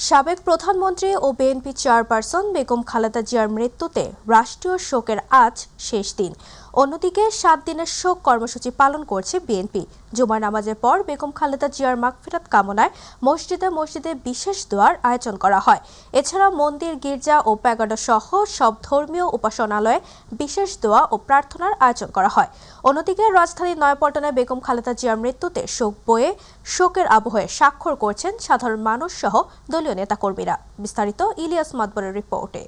সাবেক প্রধানমন্ত্রী ও BNP chairperson Begum Khaleda জিয়ার মৃত্যুতে রাষ্ট্রীয় শোকের আজ শেষ দিন। অন্যদিকে 7 দিনের শোক কর্মসূচি পালন করছে বিএনপি। জুমার নামাজের পর বেগম খালেদা জিয়ার মাগফিরাত কামনায় মসজিদে মসজিদে বিশেষ দোয়ার আয়োজন করা হয়। এছাড়া মন্দির, গির্জা ও প্যাগোডা সহ সব ধর্মীয় উপাসনালয়ে বিশেষ দোয়া ও প্রার্থনার আয়োজন করা হয়। অন্যদিকে রাজধানীর নয়াপল্টনে বেগম খালেদা জিয়ার মৃত্যুতে শোক বয়ে শোকের আবহে স্বাক্ষর করছেন সাধারণ মানুষ সহ দলীয় নেতাকর্মীরা। বিস্তারিত ইলিয়াস মাদবরের রিপোর্টে।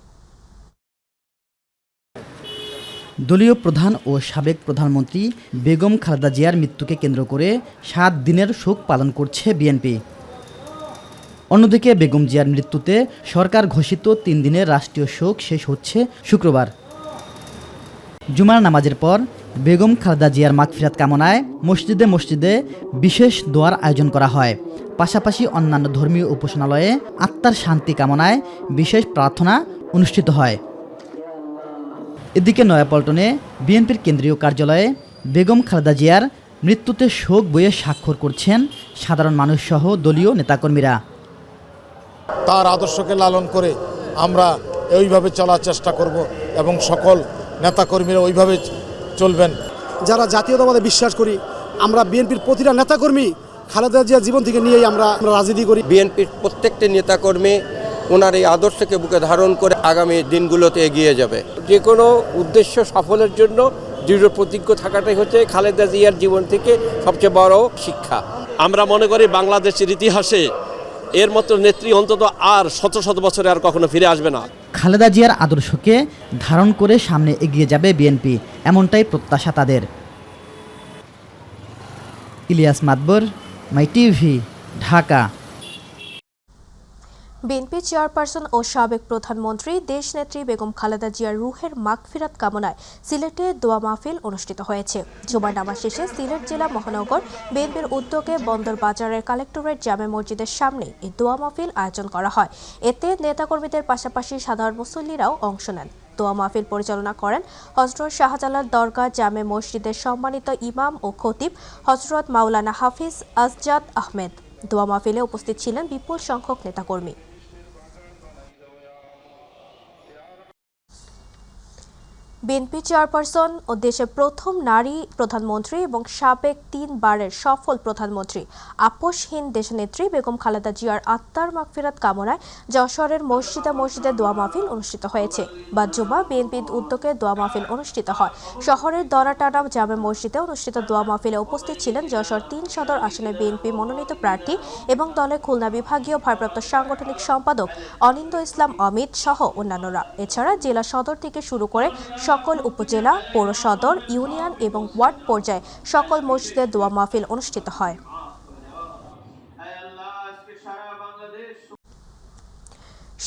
দলীয় প্রধান ও সাবেক প্রধানমন্ত্রী বেগম খালেদা জিয়ার মৃত্যুকে কেন্দ্র করে 7 দিনের শোক পালন করছে বিএনপি। অন্যদিকে বেগম জিয়ার মৃত্যুতে সরকার ঘোষিত 3 দিনের রাষ্ট্রীয় শোক শেষ হচ্ছে শুক্রবার। জুমার নামাজের পর বেগম খালেদা জিয়ার মাগফিরাত কামনায় মসজিদে মসজিদে বিশেষ দোয়ার আয়োজন করা হয়। পাশাপাশি অন্যান্য ধর্মীয় উপাসনালয়ে আত্মার শান্তি কামনায় বিশেষ প্রার্থনা অনুষ্ঠিত হয়। এদিকে নয়াপল্টনে বিএনপির কেন্দ্রীয় কার্যালয়ে বেগম খালেদা জিয়ার মৃত্যুতে শোক বয়ে স্বাক্ষর করছেন সাধারণ মানুষসহ দলীয় নেতাকর্মীরা। তার আদর্শকে লালন করে আমরা ওইভাবে চলার চেষ্টা করব এবং সকল নেতাকর্মীরা ওইভাবে চলবেন। যারা জাতীয়তাবাদে বিশ্বাস করি, আমরা বিএনপির প্রতিটা নেতাকর্মী খালেদা জিয়ার জীবন থেকে নিয়েই আমরা রাজনীতি করি। বিএনপির প্রত্যেকটি নেতাকর্মী ওনার এই আদর্শকে বুকে ধারণ করে আগামী দিনগুলোতে এগিয়ে যাবে। যে কোনো উদ্দেশ্য সফলের জন্য দৃঢ় প্রতিজ্ঞ থাকাটাই হচ্ছে খালেদা জিয়ার জীবন থেকে সবচেয়ে বড় শিক্ষা। আমরা মনে করি বাংলাদেশের ইতিহাসে এর মতো নেত্রী অন্তত আর শত শত বছরে আর কখনো ফিরে আসবে না। খালেদা জিয়ার আদর্শকে ধারণ করে সামনে এগিয়ে যাবে বিএনপি, এমনটাই প্রত্যাশা তাদের। ইলিয়াস মাদবর, মাই টিভি, ঢাকা। বিএনপি চেয়ারপারসন ও সাবেক প্রধানমন্ত্রী দেশনেত্রী বেগম খালেদা জিয়ার রুহের মাগফিরাত কামনায় সিলেটে দোয়া মাহফিল অনুষ্ঠিত হয়েছে। জুমার নামাজ শেষে সিলেট জেলা মহানগর বিএনপির উদ্যোগে বন্দর বাজারের কালেক্টরেট জামে মসজিদের সামনে এই দোয়া মাহফিল আয়োজন করা হয়। এতে নেতাকর্মীদের পাশাপাশি সাধারণ মুসল্লিরাও অংশ নেন। দোয়া মাহফিল পরিচালনা করেন হযরত শাহজালাল দরগা জামে মসজিদের সম্মানিত ইমাম ও খতিব হযরত মাওলানা হাফিজ আসজাদ আহমেদ। দোয়া মাহফিলে উপস্থিত ছিলেন বিপুল সংখ্যক নেতাকর্মী। বিএনপি চেয়ারপারসন ও দেশের প্রথম নারী প্রধানমন্ত্রী এবং সাবেক 3 বারের সফল প্রধানমন্ত্রী আপোষহীন দেশনেত্রী বেগম খালেদা জিয়ার আত্মার মাগফিরাত কামনায় যশোরের মসজিদে মসজিদে দোয়া মাহফিল অনুষ্ঠিত হয়েছে। বাদ জুমা বিএনপির উদ্যোগে দোয়া মাহফিল অনুষ্ঠিত হয়। শহরের দরাটানা জামে মসজিদে অনুষ্ঠিত দোয়া মাহফিলে উপস্থিত ছিলেন যশোর 3 সদর আসনে বিএনপি মনোনীত প্রার্থী এবং দলের খুলনা বিভাগীয় ভারপ্রাপ্ত সাংগঠনিক সম্পাদক অনিন্দ ইসলাম অমিত সহ অন্যান্যরা। এছাড়া জেলা সদর থেকে শুরু করে সকল উপজেলা, পৌর সদর, ইউনিয়ন এবং ওয়ার্ড পর্যায়ে সকল মসজিদে দোয়া মাহফিল অনুষ্ঠিত হয়।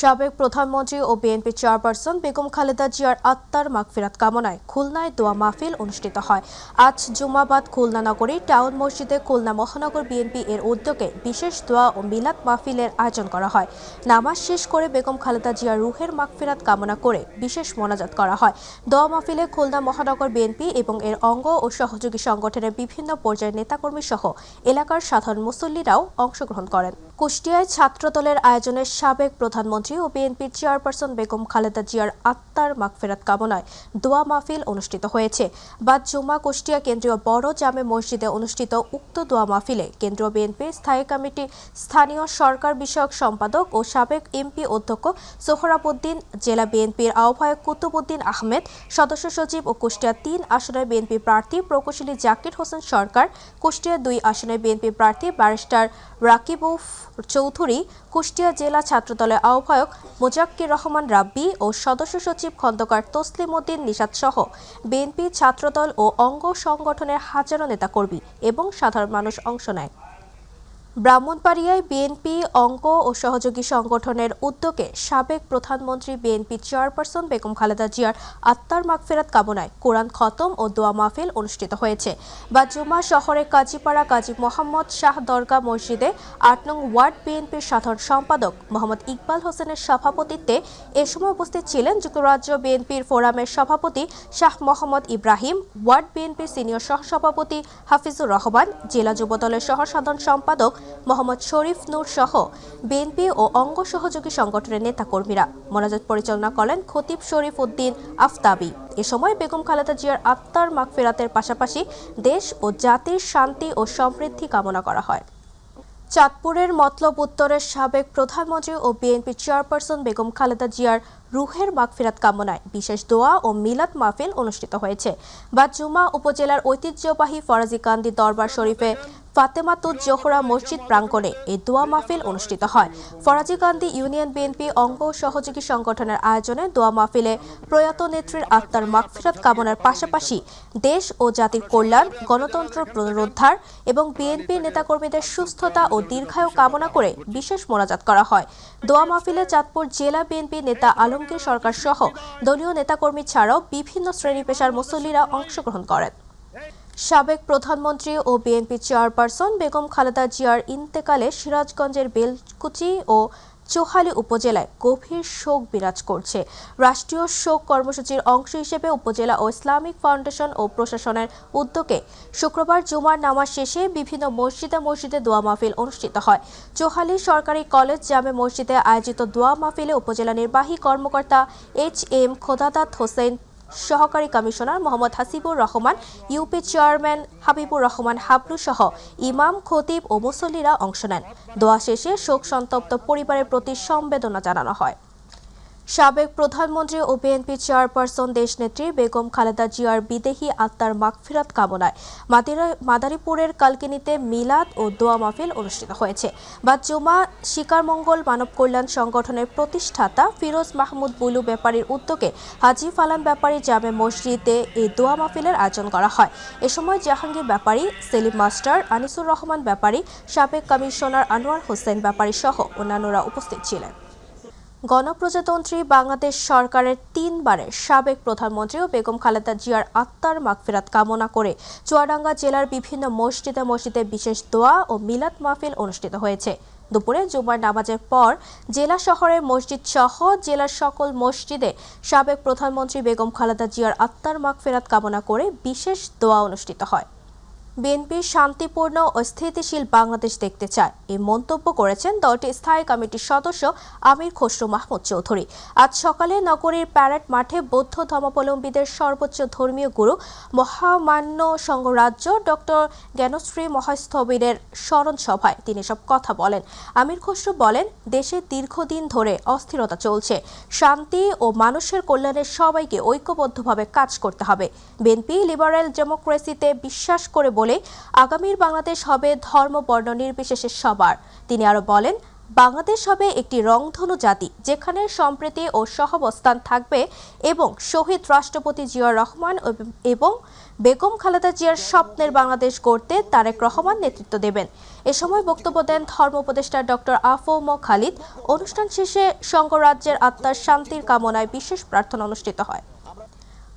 সাবেক প্রধানমন্ত্রী ও বিএনপি চেয়ারপারসন বেগম খালেদা জিয়ার আত্মার মাগফিরাত কামনায় খুলনায় দোয়া মাহফিল অনুষ্ঠিত হয়। আজ জুমাবাদ খুলনা নগরী টাউন মসজিদে খুলনা মহানগর বিএনপি এর উদ্যোগে বিশেষ দোয়া ও মিলাদ মাহফিলের আয়োজন করা হয়। নামাজ শেষ করে বেগম খালেদা জিয়ার রুহের মাগফিরাত কামনা করে বিশেষ মোনাজাত করা হয়। দোয়া মাহফিলে খুলনা মহানগর বিএনপি এবং এর অঙ্গ ও সহযোগী সংগঠনের বিভিন্ন পর্যায়ের নেতাকর্মী সহ এলাকার সাধারণ মুসল্লিরাও অংশগ্রহণ করেন। কুষ্টিয়ায় ছাত্রদলের আয়োজনে সাবেক প্রধানমন্ত্রী ও বিএনপির চেয়ারপারসন বেগম খালেদা জিয়ার আত্মার মাগফিরাত কামনায় দোয়া মাহফিল অনুষ্ঠিত হয়েছে। বাদ জুমা কুষ্টিয়া কেন্দ্রীয় বড় জামে মসজিদে অনুষ্ঠিত উক্ত দোয়া মাহফিলে কেন্দ্রীয় বিএনপির স্থায়ী কমিটি, স্থানীয় সরকার বিষয়ক সম্পাদক ও সাবেক এমপি অধ্যক্ষ সোহরাবউদ্দিন, জেলা বিএনপির আহ্বায়ক কুতুবউদ্দিন আহমেদ, সদস্য সচিব ও কুষ্টিয়া 3 আসনের বিএনপি প্রার্থী প্রকৌশলী জাকির হোসেন সরকার, কুষ্টিয়া 2 আসনের বিএনপি প্রার্থী ব্যারিস্টার রাকিবউফ চৌধুরী, কুষ্টিয়া জেলা ছাত্রদলের আহ্বায়ক মোজাক্কির রহমান রাব্বি ও সদস্য সচিব খন্দকার তসলিম উদ্দিন নিশাত সহ বিএনপি ছাত্রদল ও অঙ্গ সংগঠনের হাজারো নেতাকর্মী এবং সাধারণ মানুষ অংশ নেয়। ব্রাহ্মণবাড়িয়ায় বিএনপি অঙ্গ ও সহযোগী সংগঠনের উদ্যোগে সাবেক প্রধানমন্ত্রী বিএনপি চেয়ারপারসন বেগম খালেদা জিয়ার আত্মার মাগফিরাত কামনায় কোরআন খতম ও দোয়া মাহফিল অনুষ্ঠিত হয়েছে। বাদ জুমা শহরের কাজীপাড়া কাজী মোহাম্মদ শাহ দরগা মসজিদে 8 নং ওয়ার্ড বিএনপির সাধারণ সম্পাদক মোহাম্মদ ইকবাল হোসেনের সভাপতিত্বে এ সময় উপস্থিত ছিলেন যুক্তরাজ্য বিএনপির ফোরামের সভাপতি শাহ মোহাম্মদ ইব্রাহিম, ওয়ার্ড বিএনপির সিনিয়র সহসভাপতি হাফিজুর রহমান, জেলা যুবদলের সহ সাধারণ সম্পাদক মোহাম্মদ শরীফ নূর সহ বিএনপি ও অঙ্গ সহযোগী সংগঠনের নেতাকর্মীরা। মোনাজাত পরিচালনা করেন খতিব শরীফ উদ্দিন আফতাবি। এ সময় বেগম খালেদা জিয়ার আত্মার মাগফিরাতের পাশাপাশি দেশ ও জাতির শান্তি ও সমৃদ্ধি কামনা করা হয়। চাঁদপুরের মতলব উত্তরের সাবেক প্রধানমন্ত্রী ও বিএনপি চেয়ারপারসন বেগম খালেদা জিয়ার রুহের মাগফিরাত কামনায় বিশেষ দোয়া ও মিলাদ মাহফিল অনুষ্ঠিত হয়েছে। বাদজুমা উপজেলার ঐতিহ্যবাহী ফরাজিকান্দি দরবার শরীফে ফাতেমাতুজ জোহরা মসজিদ প্রাঙ্গণে এই দোয়া মাহফিল অনুষ্ঠিত হয়। ফরাজিকান্দি ইউনিয়ন বিএনপি অঙ্গ সহযোগী সংগঠনের আয়োজনে দোয়া মাহফিলে প্রয়াত নেত্রীর আত্মার মাগফিরাত কামনার পাশাপাশি দেশ ও জাতির কল্যাণ, গণতন্ত্র পুনরুদ্ধার এবং বিএনপি নেতাকর্মীদের সুস্থতা ও দীর্ঘায়ু কামনা করে বিশেষ মোনাজাত করা হয়। দোয়া মাহফিলে চাঁদপুর জেলা বিএনপি নেতা আলমগীর সরকার সহ দলীয় নেতাকর্মী ছাড়াও বিভিন্ন শ্রেণী পেশার মুসল্লিরা অংশগ্রহণ করেন। সাবেক প্রধানমন্ত্রী ও বিএনপি চেয়ারপারসন বেগম খালেদা জিয়ার ইন্তেকালে সিরাজগঞ্জের বেলকুচি ও চোহালী উপজেলায় গভীর শোক বিরাজ করছে। রাষ্ট্রীয় শোক কর্মসূচির অংশ হিসেবে উপজেলা ও ইসলামিক ফাউন্ডেশন ও প্রশাসনের উদ্যোগে শুক্রবার জুমার নামাজ শেষে বিভিন্ন মসজিদে দোয়া মাহফিল অনুষ্ঠিত হয়। চোহালী সরকারি কলেজ জামে মসজিদে আয়োজিত দোয়া মাহফিলে উপজেলা নির্বাহী কর্মকর্তা এইচ.এম. খোদাদাত হোসেন, সহকারী commissioner Mohammad Hasibur Rahman, UP chairman Habibur Rahman Hablu সহ ইমাম, খতিব ও মুসল্লিরা অংশ নেন। দোয়া শেষে শোক সন্তপ্ত পরিবারের প্রতি সমবেদনা জানানো হয়। সাবেক প্রধানমন্ত্রী ও বিএনপি চেয়ারপারসন দেশনেত্রী বেগম খালেদা জিয়ার বিদেহী আত্মার মাগফিরাত কামনায় মাদারীপুরের কালকিনিতে মিলাদ ও দোয়া মাহফিল অনুষ্ঠিত হয়েছে। বাদজুমা শিকারমঙ্গল মানব কল্যাণ সংগঠনের প্রতিষ্ঠাতা ফিরোজ মাহমুদ বুলু ব্যাপারীর উদ্যোগে হাজী ফালান ব্যাপারী জামে মসজিদে এই দোয়া মাহফিলের আয়োজন করা হয়। এ সময় জাহাঙ্গীর ব্যাপারী, সেলিম মাস্টার, আনিসুর রহমান ব্যাপারী, সাবেক কমিশনার আনোয়ার হোসেন ব্যাপারী সহ অন্যান্যরা উপস্থিত ছিলেন। গণপ্রজাতন্ত্রী বাংলাদেশ সরকারের 3 বারের সাবেক প্রধানমন্ত্রী ও বেগম খালেদা জিয়ার আত্মার মাগফিরাত কামনা করে চুয়াডাঙ্গা জেলার বিভিন্ন মসজিদে বিশেষ দোয়া ও মিলাদ মাহফিল অনুষ্ঠিত হয়েছে। দুপুরে জুমার নামাজের পর জেলা শহরের মসজিদ সহ জেলার সকল মসজিদে সাবেক প্রধানমন্ত্রী বেগম খালেদা জিয়ার আত্মার মাগফিরাত কামনা করে বিশেষ দোয়া অনুষ্ঠিত হয়। বিএনপি শান্তিপূর্ণ ও স্থিতিশীল বাংলাদেশ দেখতে চায়, এই মন্তব্য করেছেন দলটির স্থায়ী কমিটির সদস্য আমির খসরু মাহমুদ চৌধুরী। আজ সকালে নগরীর প্যারেড মাঠে বৌদ্ধ ধর্মাবলম্বীদের সর্বোচ্চ ধর্মীয় গুরু মহামান্য সংঘরাজ্য ডক্টর জ্ঞানশ্রী মহাস্থবিরের স্মরণ সভায় তিনি সব কথা বলেন। আমির খসরু বলেন, দেশে দীর্ঘদিন ধরে অস্থিরতা চলছে, শান্তি ও মানুষের কল্যাণে সবাইকে ঐক্যবদ্ধভাবে কাজ করতে হবে। বিএনপি লিবারেল ডেমোক্রেসিতে বিশ্বাস করে বলে আগামীর বাংলাদেশ হবে ধর্ম বর্ণ নির্বিশেষে সবার। তিনি আরো বলেন, বাংলাদেশ হবে একটি রংধনু জাতি যেখানে সম্প্রীতি ও সহাবস্থান থাকবে এবং শহীদ রাষ্ট্রপতি জিয়াউর রহমান এবং বেগম খালেদা জিয়ার স্বপ্নের বাংলাদেশ গড়তে তারেক রহমান নেতৃত্ব দেবেন। এ সময় বক্তব্য দেন ধর্ম উপদেষ্টা ডক্টর আফম খালিদ। অনুষ্ঠান শেষে সংঘরাজ্যের আত্মার শান্তির কামনায় বিশেষ প্রার্থনা অনুষ্ঠিত হয়।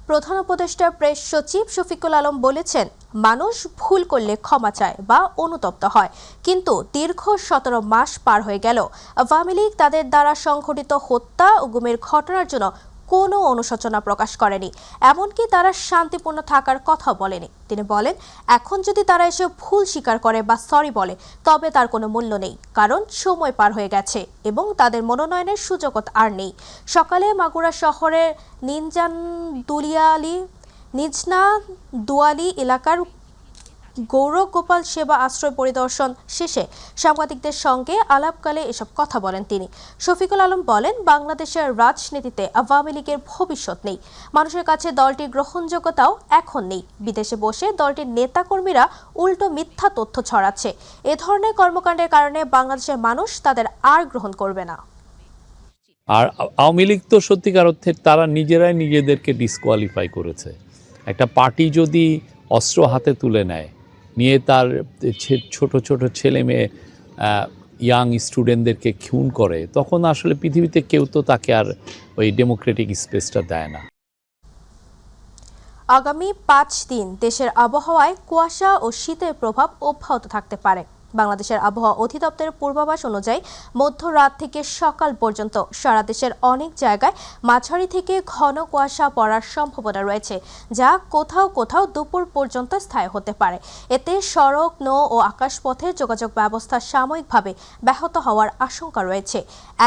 প্রধান উপদেষ্টা প্রেস সচিব শফিকুল আলম বলেছেন, মানুষ ভুল করলে ক্ষমা চায় বা অনুতপ্ত হয়, কিন্তু দীর্ঘ 17 মাস পার হয়ে গেল আওয়ামী লীগ তাদের দ্বারা সংঘটিত হত্যা ও গুমের ঘটনার জন্য কোনো অনুশোচনা প্রকাশ করেনি, এমনকি তারা শান্তিপূর্ণ থাকার কথা বলেনি। তিনি বলেন, এখন যদি তারা এসে ভুল স্বীকার করে বা সরি বলে তবে তার কোনো মূল্য নেই, কারণ সময় পার হয়ে গেছে এবং তাদের মনোনয়নের সুযোগ আর নেই। সকালে মাগুরা শহরের নিজনা দুয়ালি এলাকার গৌরগোপাল সেবা আশ্রয় পরিদর্শন শেষে সাংবাদিকদের সঙ্গে আলাপকালে এসব কথা বলেন তিনি। শফিকুল আলম বলেন, বাংলাদেশের রাজনীতিতে আওয়ামী লীগের ভবিষ্যৎ নেই, মানুষের কাছে দলটির গ্রহণযোগ্যতাও এখন নেই। বিদেশে বসে দলটির নেতাকর্মীরা উল্টো মিথ্যা তথ্য ছড়াচ্ছে। এ ধরনের কর্মকাণ্ডের কারণে বাংলাদেশের মানুষ তাদের আর গ্রহণ করবে না। আর আওয়ামী লীগ তো সত্যিকার অর্থে তারা নিজেরাই নিজেদেরকে ডিসকোয়ালিফাই করেছে। একটা পার্টি যদি অস্ত্র হাতে তুলে নেয়, নিয়ে তার ছোট ছোট ছেলে মেয়ে ইয়াং স্টুডেন্টদেরকে খুন করে, তখন আসলে পৃথিবীতে কেউ তো তাকে আর ওই ডেমোক্রেটিক স্পেসটা দেয় না। আগামী 5 দিন দেশের আবহাওয়ায় কুয়াশা ও শীতের প্রভাব অব্যাহত থাকতে পারে। বাংলাদেশের আবহাওয়া অধিদপ্তরের পূর্বাভাস অনুযায়ী মধ্যরাত থেকে সকাল পর্যন্ত সারা দেশের অনেক জায়গায় মাঝারি থেকে ঘন কুয়াশা পড়ার সম্ভাবনা রয়েছে, যা কোথাও কোথাও দুপুর পর্যন্ত স্থায়ী হতে পারে। এতে সড়ক, নৌ ও আকাশপথে যোগাযোগ ব্যবস্থা সাময়িকভাবে ব্যাহত হওয়ার আশঙ্কা রয়েছে।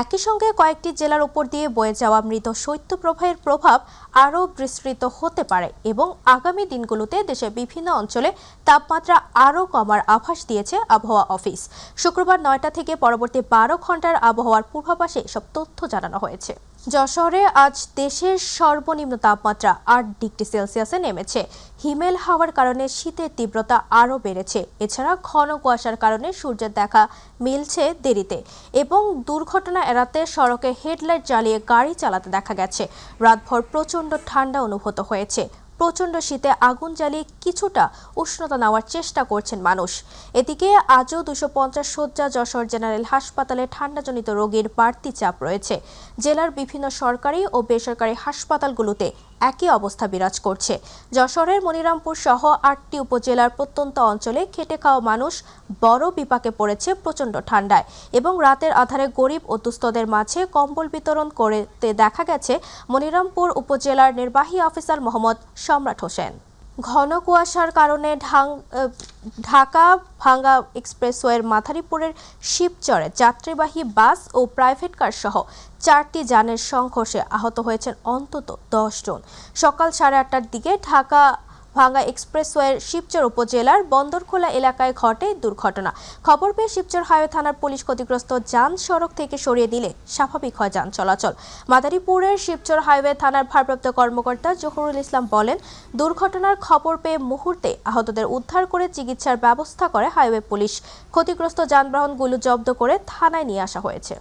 একই সঙ্গে কয়েকটি জেলার উপর দিয়ে বয়ে যাওয়া মৃত শৈত্যপ্রবাহের প্রভাব আরও বিস্তৃত হতে পারে এবং আগামী দিনগুলোতে দেশের বিভিন্ন অঞ্চলে তাপমাত্রা আরও কমার আভাস দিয়েছে আবহাওয়া অফিস। শুক্রবার 9টা থেকে পরবর্তী 12 ঘন্টার আবহাওয়ার পূর্বাভাসে সব তথ্য জানানো হয়েছে। যশোরে আজ দেশের সর্বনিম্ন তাপমাত্রা 8 ডিগ্রি সেলসিয়াসে নেমেছে। হিমেল হাওয়ার কারণে শীতের তীব্রতা আরও বেড়েছে। এছাড়া ঘন কুয়াশার কারণে সূর্যের দেখা মিলছে দেরিতে এবং দুর্ঘটনা এড়াতে সড়কে হেডলাইট জ্বালিয়ে গাড়ি চালাতে দেখা গেছে। রাতভর প্রচণ্ড ঠান্ডা অনুভূত হয়েছে। প্রচণ্ড শীতে আগুন জ্বালিয়ে কিছুটা উষ্ণতা নেওয়ার চেষ্টা করছেন মানুষ। এদিকে আজও 250 শয্যা যশোর জেনারেল হাসপাতালে ঠান্ডাজনিত রোগীর বাড়তি চাপ রয়েছে। জেলার বিভিন্ন সরকারি ও বেসরকারি হাসপাতালগুলোতে একই অবস্থা বিরাজ করছে। যশোরের মনিরামপুর সহ 8টি উপজেলার প্রত্যন্ত অঞ্চলে খেটে খাওয়া মানুষ বড় বিপাকে পড়েছে প্রচণ্ড ঠান্ডায় এবং রাতের আধারে গরিব ও দুস্থদের মাঝে কম্বল বিতরণ করতে দেখা গেছে মনিরামপুর উপজেলার নির্বাহী অফিসার মোহাম্মদ সম্রাট হোসেন। ঘন কুয়াশার কারণে ঢাকা ভাঙ্গা এক্সপ্রেসওয়ের মাথারীপুরের শিবচরে যাত্রীবাহী বাস ও প্রাইভেট কার সহ 4টি যানের সংঘর্ষে আহত হয়েছেন অন্তত 10 জন। সকাল 8:30টার দিকে ঢাকা ভাঙ্গা এক্সপ্রেসওয়ের শিবচর উপজেলার বন্দরখোলা এলাকায় ঘটে দুর্ঘটনা। খবর পেয়ে শিবচর হাইওয়ে থানার পুলিশ ক্ষতিগ্রস্ত যান সড়ক থেকে সরিয়ে দিলে স্বাভাবিক হয় যান চলাচল। মাদারীপুরের শিবচর হাইওয়ে থানার ভারপ্রাপ্ত কর্মকর্তা জহুরুল ইসলাম বলেন, দুর্ঘটনার খবর পেয়ে মুহূর্তে আহতদের উদ্ধার করে চিকিৎসার ব্যবস্থা করে হাইওয়ে পুলিশ। ক্ষতিগ্রস্ত যানবাহনগুলো জব্দ করে থানায় নিয়ে আসা হয়েছে।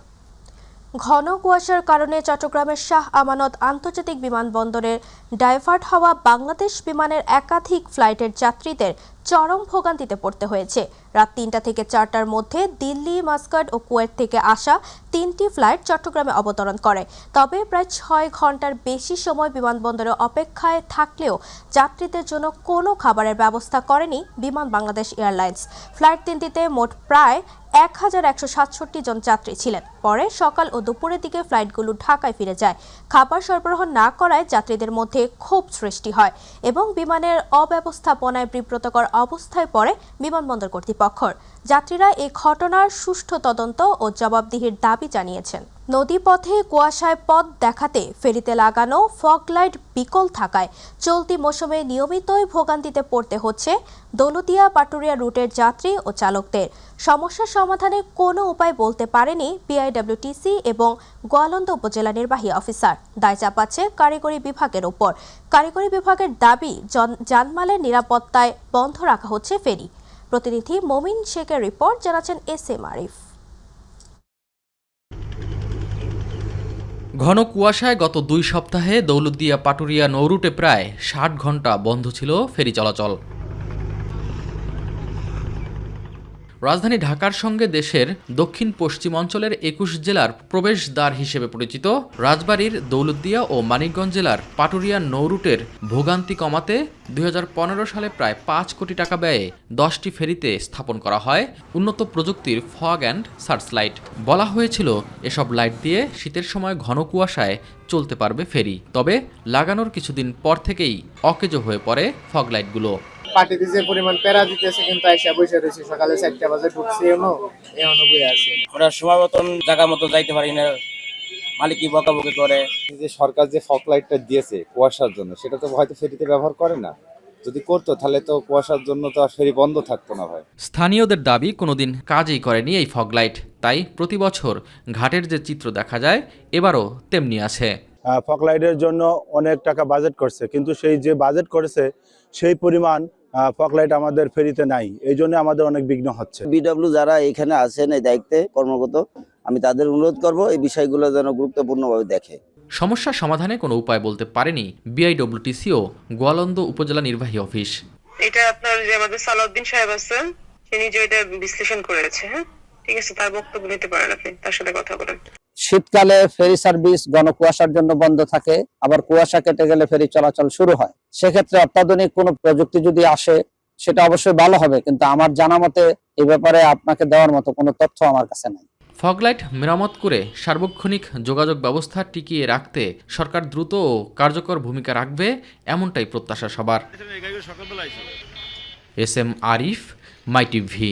ঘন কুয়াশার কারণে চট্টগ্রামের শাহ আমানত আন্তর্জাতিক বিমানবন্দরের ডাইভার্ট হওয়া বাংলাদেশ বিমানের একাধিক ফ্লাইটের যাত্রীদের চরম ভোগান্তিতে পড়তে হয়েছে। রাত 3টা থেকে 4টার মধ্যে দিল্লি, মাস্কাট ও কুয়েত থেকে আসা 3টি ফ্লাইট চট্টগ্রামে অবতরণ করে। তবে প্রায় 6 ঘন্টার বেশি সময় বিমানবন্দরে অপেক্ষায় থাকলেও যাত্রীদের জন্য কোনো খাবারের ব্যবস্থা করেনি বিমান বাংলাদেশ এয়ারলাইন্স। ফ্লাইট 3টিতে মোট প্রায় 1167 জন যাত্রী ছিলেন। পরে সকাল ও দুপুরের দিকে ফ্লাইটগুলো ঢাকায় ফিরে যায়। খাবার সরবরাহ না করায় যাত্রীদের মধ্যে ক্ষোভ সৃষ্টি হয় এবং বিমানের অব্যবস্থাপনায় বিব্রতকর অবস্থায় পড়ে বিমানবন্দর কর্তৃপক্ষ। যাত্রীরা এই ঘটনার সুষ্ঠু তদন্ত ও জবাবদিহির দাবি জানিয়েছেন। নদীপথে কুয়াশায় পথ দেখাতে ফেরিতে লাগানো ফগ লাইট বিকল থাকায় চলতি মৌসুমে নিয়মিতই ভোগান্তিতে পড়তে হচ্ছে দৌলতদিয়া পাটুরিয়া রুটের যাত্রী ও চালকদের। সমস্যার সমাধানে কোনো উপায় বলতে পারেনি বিআইডব্লিউটিসি এবং গোয়ালন্দ উপজেলা নির্বাহী অফিসার। দায় চাপাচ্ছে কারিগরি বিভাগের ওপর। কারিগরি বিভাগের দাবি, জানমালের নিরাপত্তায় বন্ধ রাখা হচ্ছে ফেরি। প্রতিনিধি মমিন শেখের রিপোর্ট, জানাচ্ছেন SM আরিফ। ঘন কুয়াশায় গত 2 সপ্তাহে দৌলতদিয়া পাটুরিয়া নৌরুটে প্রায় 60 ঘন্টা বন্ধ ছিল ফেরি চলাচল। রাজধানী ঢাকার সঙ্গে দেশের দক্ষিণ পশ্চিম অঞ্চলের 21 জেলার প্রবেশদ্বার হিসেবে পরিচিত রাজবাড়ীর দৌলতদিয়া ও মানিকগঞ্জ জেলার পাটুরিয়া নৌরুটের ভোগান্তি কমাতে 2015 সালে প্রায় 5 কোটি টাকা ব্যয়ে 10টি ফেরিতে স্থাপন করা হয় উন্নত প্রযুক্তির ফগ অ্যান্ড সার্চ লাইট। বলা হয়েছিল এসব লাইট দিয়ে শীতের সময় ঘন কুয়াশায় চলতে পারবে ফেরি। তবে লাগানোর কিছুদিন পর থেকেই অকেজো হয়ে পড়ে ফগ লাইটগুলো। পার্টিতে যে পরিমাণ প্যারা দিতেছে কিন্তু আইসা বসে রয়েছে, সকালে 4টা বাজে ঢুকছি এখনো বই আছে। আমরা সময় মতন জায়গা মতো যাইতে পারি না, মালিকই বকাবকি করে। যে সরকার যে ফগ লাইটটা দিয়েছে কুয়াশার জন্য, সেটা তো হয়তো ফেরিতে ব্যবহার করে না। যদি করতো তাহলে তো কুয়াশার জন্য তো আর ফেরি বন্ধ থাকতো না ভাই। স্থানীয়দের দাবি কোনোদিন কাজই করেনি এই ফগ লাইট, তাই প্রতি বছর ঘাটের যে চিত্র দেখা যায় এবারও তেমনি আছে। ফগ লাইটের জন্য অনেক টাকা বাজেট করছে, কিন্তু সেই যে বাজেট করেছে সেই পরিমাণ ফগ লাইট আমাদের ফেরিতে নাই। এই জন্য আমাদের অনেক বিঘ্ন হচ্ছে। বিডব্লিউ যারা এখানে আছেন এই দায়িত্বে কর্মরত, আমি তাদের অনুরোধ করব এই বিষয়গুলো যেন গুরুত্বপূর্ণভাবে দেখে। সমস্যা সমাধানে কোনো উপায় বলতে পারেনি বিআইডব্লিউটিসি ও গোয়ালন্দ উপজেলা নির্বাহী অফিস। এটা আপনার যে আমাদের সালাউদ্দিন সাহেব আছেন, তিনি যে এটা বিশ্লেষণ করেছে, হ্যাঁ ঠিক আছে, তার বক্তব্য নিতে পারেন, আপনি তার সাথে কথা বলেন। শীতকালে ফেরি সার্ভিস ঘন কুয়াশার জন্য বন্ধ থাকে, আবার কুয়াশা কেটে গেলে ফেরি চলাচল শুরু হয়। সেক্ষেত্রে অত্যাধুনিক কোনো প্রযুক্তি যদি আসে সেটা অবশ্যই ভালো হবে, কিন্তু আমার জানা মতে এই ব্যাপারে আপনাকে দেওয়ার মতো কোনো তথ্য আমার কাছে নাই। ফগলাইট মেরামত করে সার্বক্ষণিক যোগাযোগ ব্যবস্থা টিকিয়ে রাখতে সরকার দ্রুত ও কার্যকর ভূমিকা রাখবে, এমনটাই প্রত্যাশা সবার। SM আরিফ, মাই টিভি।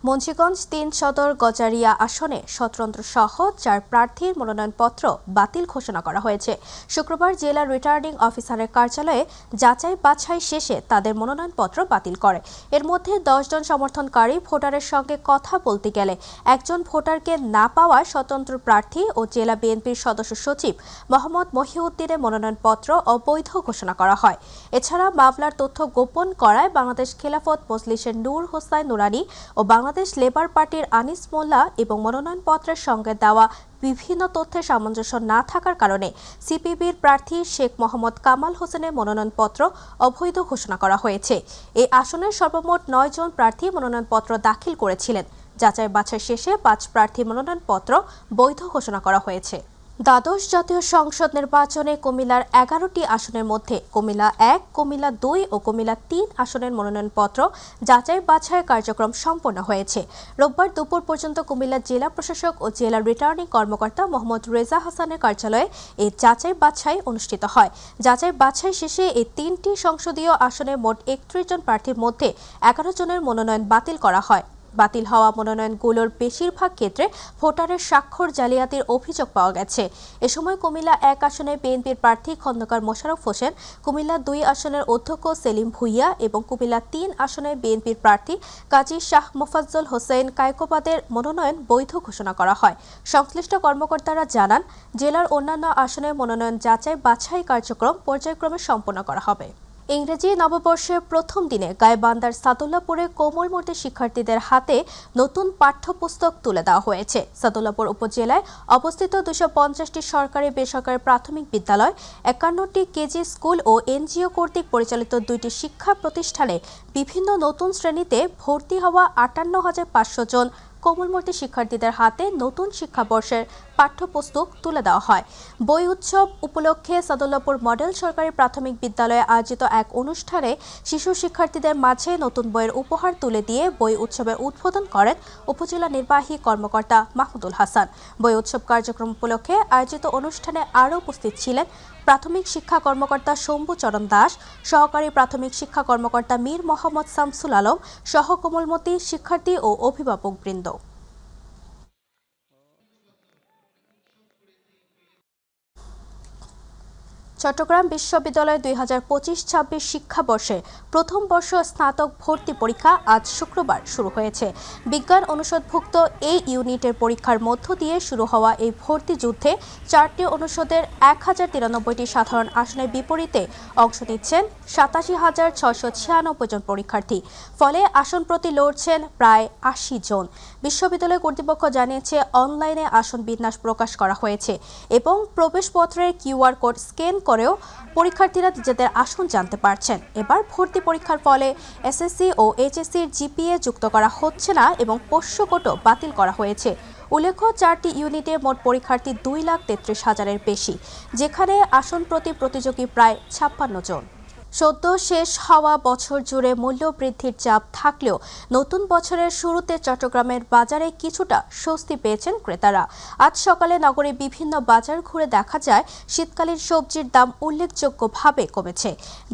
মুন্সিগঞ্জ ৩ সদর গজারিয়া আসনে স্বতন্ত্র সহ 4 প্রার্থীর মনোনয়নপত্র বাতিল ঘোষণা করা হয়েছে। শুক্রবার জেলা রিটার্নিং অফিসারের কার্যালয়ে যাচাই বাছাই শেষে তাদের মনোনয়নপত্র বাতিল করে। এর মধ্যে 10 জন সমর্থনকারী ভোটারের সঙ্গে কথা বলতে গেলে একজন ভোটারকে না পাওয়ায় স্বতন্ত্র প্রার্থী ও জেলা বিএনপির সদস্য সচিব মোহাম্মদ মহিউদ্দিনের মনোনয়নপত্র অবৈধ ঘোষণা করা হয়। এছাড়া মামলার তথ্য গোপন করায় বাংলাদেশ খেলাফত মজলিসের নূর হোসাইন নুরানী ও বাংলাদেশ লেবার পার্টির আনিস মোল্লা এবং মনোনয়নপত্রের সঙ্গে দেওয়া বিভিন্ন তথ্যের সামঞ্জস্য না থাকার কারণে সিপিবির প্রার্থী শেখ মোহাম্মদ কামাল হোসেনের মনোনয়নপত্র অবৈধ ঘোষণা করা হয়েছে। এই আসনের সর্বমোট 9 জন প্রার্থী মনোনয়নপত্র দাখিল করেছিলেন। যাচাই বাছাই শেষে 5 প্রার্থীর মনোনয়নপত্র বৈধ ঘোষণা করা হয়েছে। দ্বাদশ জাতীয় সংসদ নির্বাচনে কুমিল্লার 11টি আসনের মধ্যে কুমিল্লা 1, কুমিল্লা 2 ও কুমিল্লা 3 আসনের মনোনয়নপত্র যাচাই বাছাই কার্যক্রম সম্পন্ন হয়েছে। রোববার দুপুর পর্যন্ত কুমিল্লা জেলা প্রশাসক ও জেলা রিটার্নিং কর্মকর্তা মোহাম্মদ রেজা হাসানের কার্যালয়ে এই যাচাই বাছাই অনুষ্ঠিত হয়। যাচাই বাছাই শেষে এই 3টি সংসদীয় আসনে মোট 31 জন প্রার্থীর মধ্যে 11 জনের মনোনয়ন বাতিল করা হয়। বাতিল হওয়া মনোনয়নগুলোর বেশিরভাগ ক্ষেত্রে ভোটারের স্বাক্ষর জালিয়াতির অভিযোগ পাওয়া গেছে। এ সময় কুমিল্লা 1 আসনে বিএনপির প্রার্থী খন্দকার মোশাররফ হোসেন, কুমিল্লা 2 আসনের অধ্যক্ষ সেলিম ভুইয়া এবং কুমিল্লা 3 আসনে বিএনপির প্রার্থী কাজী শাহ মোফাজ্জল হোসেন কায়কোবাদের মনোনয়ন বৈধ ঘোষণা করা হয়। সংশ্লিষ্ট কর্মকর্তারা জানান, জেলার অন্যান্য আসনে মনোনয়ন যাচাই বাছাই কার্যক্রম পর্যায়ক্রমে সম্পন্ন করা হবে। ইংরেজি নববর্ষের প্রথম দিনে গাইবান্ধার সাদুল্লাপুরে কোমলমতি শিক্ষার্থীদের হাতে নতুন পাঠ্যপুস্তক তুলে দেওয়া হয়েছে। সাদুল্লাপুর উপজেলায় অবস্থিত 250টি সরকারি বেসরকারি প্রাথমিক বিদ্যালয়, 51টি কেজি স্কুল ও এনজিও কর্তৃক পরিচালিত 2টি শিক্ষা প্রতিষ্ঠানে বিভিন্ন নতুন শ্রেণীতে ভর্তি হওয়া 58,500 জন কোমলমতি শিক্ষার্থীদের হাতে নতুন শিক্ষাবর্ষের পাঠ্যপুস্তক তুলে দেওয়া হয়। বই উৎসব উপলক্ষে সাদুল্লাপুর মডেল সরকারি প্রাথমিক বিদ্যালয়ে আয়োজিত এক অনুষ্ঠানে শিশু শিক্ষার্থীদের মাঝে নতুন বইয়ের উপহার তুলে দিয়ে বই উৎসবের উদ্বোধন করেন উপজেলা নির্বাহী কর্মকর্তা মাহমুদুল হাসান। বই উৎসব কার্যক্রম উপলক্ষে আয়োজিত অনুষ্ঠানে আরও উপস্থিত ছিলেন প্রাথমিক শিক্ষা কর্মকর্তা শম্ভু চরণ দাস, সহকারী প্রাথমিক শিক্ষা কর্মকর্তা মীর মোহাম্মদ শামসুল আলম সহ কোমলমতি শিক্ষার্থী ও অভিভাবকবৃন্দ। চট্টগ্রাম বিশ্ববিদ্যালয় 2025-26 শিক্ষাবর্ষে প্রথম বর্ষ স্নাতক ভর্তি পরীক্ষা আজ শুক্রবার শুরু হয়েছে। বিজ্ঞান অনুষদভুক্ত এই ইউনিটের পরীক্ষার মধ্য দিয়ে শুরু হওয়া এই ভর্তি যুদ্ধে 4টি অনুষদের 1093টি সাধারণ আসনের বিপরীতে অংশ নিচ্ছেন 87,696 জন পরীক্ষার্থী। ফলে আসন প্রতি লড়ছেন প্রায় 80 জন। বিশ্ববিদ্যালয় কর্তৃপক্ষ জানিয়েছে, অনলাইনে আসন বিন্যাস প্রকাশ করা হয়েছে এবং প্রবেশপত্রের QR কোড স্ক্যান করেও পরীক্ষার্থীরা নিজেদের আসন জানতে পারছেন। এবার ভর্তি পরীক্ষার ফলে এসএসসি ও এইচএসসির জিপিএ যুক্ত করা হচ্ছে না এবং পোষ্য কোটও বাতিল করা হয়েছে। উল্লেখ্য, 4টি ইউনিটে মোট পরীক্ষার্থী 2,33,000-এর বেশি, যেখানে আসন প্রতি প্রতিযোগী প্রায় 56 জন। সদ্য শেষ হওয়া বছর জুড়ে মূল্য বৃদ্ধির চাপ থাকলেও নতুন বছরের শুরুতে চট্টগ্রামের বাজারে কিছুটা স্বস্তি পেয়েছেন ক্রেতারা। আজ সকালে নগরে বিভিন্ন বাজার ঘুরে দেখা যায় শীতকালীন সবজির দাম উল্লেখযোগ্যভাবে কমেছে।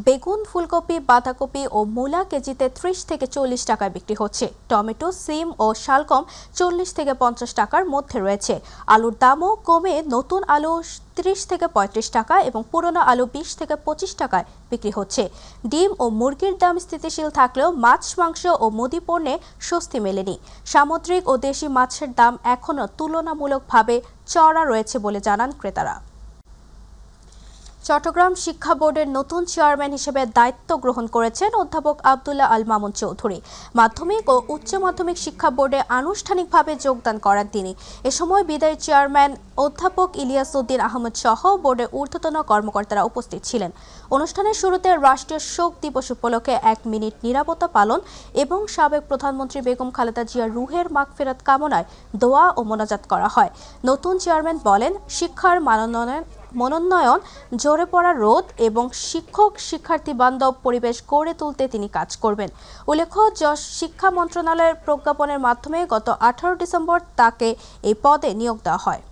বেগুন, ফুলকপি, বাঁধাকপি ও মূলা কেজিতে 30 থেকে 40 টাকায় বিক্রি হচ্ছে। টমেটো, সিম ও শালগম 40 থেকে 50 টাকার মধ্যে রয়েছে। আলুর দামও কমে নতুন আলু 30 থেকে 35 টাকা এবং পুরনো আলু 20 থেকে 25 টাকায় বিক্রি হচ্ছে। ডিম ও মুরগির দাম স্থিতিশীল থাকলেও মাছ, মাংস ও মুদি পণ্যে স্বস্তি মেলেনি। সামুদ্রিক ও দেশি মাছের দাম এখনও তুলনামূলকভাবে চড়া রয়েছে বলে জানান ক্রেতারা। চট্টগ্রাম শিক্ষা বোর্ডের নতুন চেয়ারম্যান হিসেবে দায়িত্ব গ্রহণ করেছেন অধ্যাপক আব্দুল্লাহ আল মামুন চৌধুরী। মাধ্যমিক ও উচ্চ মাধ্যমিক শিক্ষা বোর্ডে আনুষ্ঠানিকভাবে যোগদান করেন তিনি। এ সময় বিদায়ী চেয়ারম্যান অধ্যাপক ইলিয়াস উদ্দিন আহমেদ সহ বোর্ডের ঊর্ধ্বতন কর্মকর্তারা উপস্থিত ছিলেন। অনুষ্ঠানের শুরুতে রাষ্ট্রীয় শোক দিবস উপলক্ষে 1 মিনিট নীরবতা পালন এবং সাবেক প্রধানমন্ত্রী বেগম খালেদা জিয়ার রুহের মাগফিরাত কামনায় দোয়া ও মোনাজাত করা হয়। নতুন চেয়ারম্যান বলেন, শিক্ষার মানোন্নয়ন মনোন্নয়ন, ঝরে পড়া রোদ এবং শিক্ষক শিক্ষার্থী বান্ধব পরিবেশ গড়ে তুলতে তিনি কাজ করবেন। উল্লেখ্য, শিক্ষা মন্ত্রণালয়ের প্রজ্ঞাপনের মাধ্যমে গত 18 ডিসেম্বর তাকে এই পদে নিয়োগ দেওয়া হয়।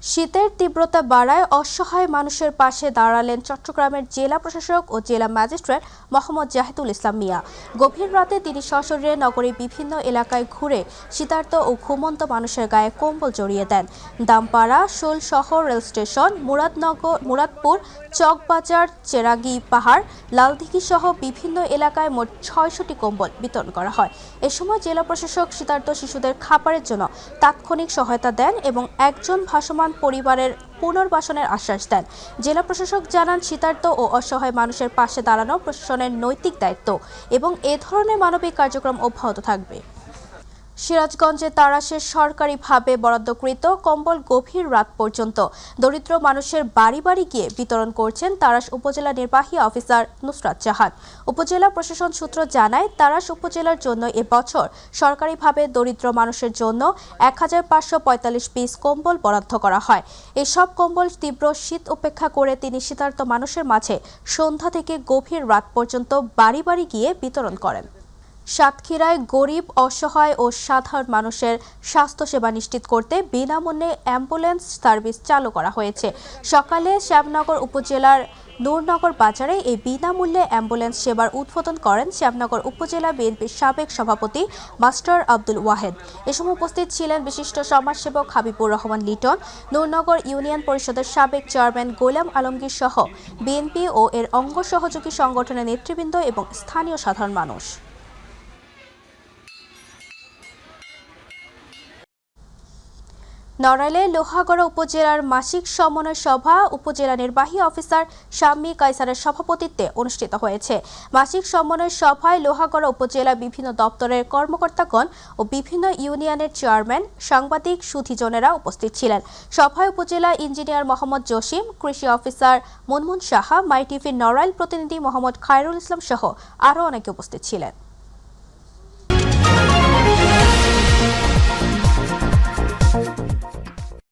শীতের তীব্রতা বাড়ায় অসহায় মানুষের পাশে দাঁড়ালেন চট্টগ্রামের জেলা প্রশাসক ও জেলা ম্যাজিস্ট্রেট মোহাম্মদ জাহিদুল ইসলাম মিয়া। গভীর রাতে তিনি সশরীরে নগরীর বিভিন্ন এলাকায় ঘুরে শীতার্ত ও ঘুমন্ত মানুষের গায়ে কম্বল জড়িয়ে দেন। দামপাড়া, শোলশহর রেল স্টেশন, মুরাদপুর, চকবাজার, চেরাগি পাহাড়, লালদিঘি সহ বিভিন্ন এলাকায় মোট 600টি কম্বল বিতরণ করা হয়। এ সময় জেলা প্রশাসক শীতার্ত শিশুদের খাবারের জন্য তাৎক্ষণিক সহায়তা দেন এবং একজন ভাসমান পরিবারের পুনর্বাসনের আশ্বাস দেন। জেলা প্রশাসক জানান, শীতার্ত ও অসহায় মানুষের পাশে দাঁড়ানো প্রশাসনের নৈতিক দায়িত্ব এবং এ ধরনের মানবিক কার্যক্রম অব্যাহত থাকবে। সিরাজগঞ্জে তাড়াশের সরকারিভাবে বরাদ্দকৃত কম্বল গভীর রাত পর্যন্ত দরিদ্র মানুষের বাড়ি বাড়ি গিয়ে বিতরণ করছেন তাড়াশ উপজেলা নির্বাহী অফিসার নুসরাত জাহান। উপজেলা প্রশাসন সূত্র জানায়, তাড়াশ উপজেলার জন্য এবছর সরকারিভাবে দরিদ্র মানুষের জন্য 1545 পিস কম্বল বরাদ্দ করা হয়। এসব কম্বল তীব্র শীত উপেক্ষা করে তিনি শীতার্ত মানুষের মাঝে সন্ধ্যা থেকে গভীর রাত পর্যন্ত বাড়ি বাড়ি গিয়ে বিতরণ করেন। সাতক্ষীরায় গরিব, অসহায় ও সাধারণ মানুষের স্বাস্থ্যসেবা নিশ্চিত করতে বিনামূল্যে অ্যাম্বুলেন্স সার্ভিস চালু করা হয়েছে। সকালে শ্যামনগর উপজেলার নূরনগর বাজারে এই বিনামূল্যে অ্যাম্বুলেন্স সেবার উদ্বোধন করেন শ্যামনগর উপজেলা বিএনপির সাবেক সভাপতি মাস্টার আব্দুল ওয়াহেদ। এ সময় উপস্থিত ছিলেন বিশিষ্ট সমাজসেবক হাবিবুর রহমান লিটন, নূরনগর ইউনিয়ন পরিষদের সাবেক চেয়ারম্যান গোলাম আলমগীর সহ বিএনপি ও এর অঙ্গ সহযোগী সংগঠনের নেতৃবৃন্দ এবং স্থানীয় সাধারণ মানুষ। নড়াইলে লোহাগড়া উপজেলার মাসিক সমন্বয় সভা উপজেলা নির্বাহী অফিসার শাম্মী কায়সারের সভাপতিত্বে অনুষ্ঠিত হয়েছে। মাসিক সমন্বয় সভায় লোহাগড়া উপজেলা বিভিন্ন দপ্তরের কর্মকর্তাগণ ও বিভিন্ন ইউনিয়নের চেয়ারম্যান, সাংবাদিক, সুধীজনেরা উপস্থিত ছিলেন। সভায় উপজেলা ইঞ্জিনিয়ার মোহাম্মদ জসিম, কৃষি অফিসার মুনমুন সাহা, মাই টিভির নড়াইল প্রতিনিধি মোহাম্মদ খায়রুল ইসলাম সহ আরও অনেকে উপস্থিত ছিলেন।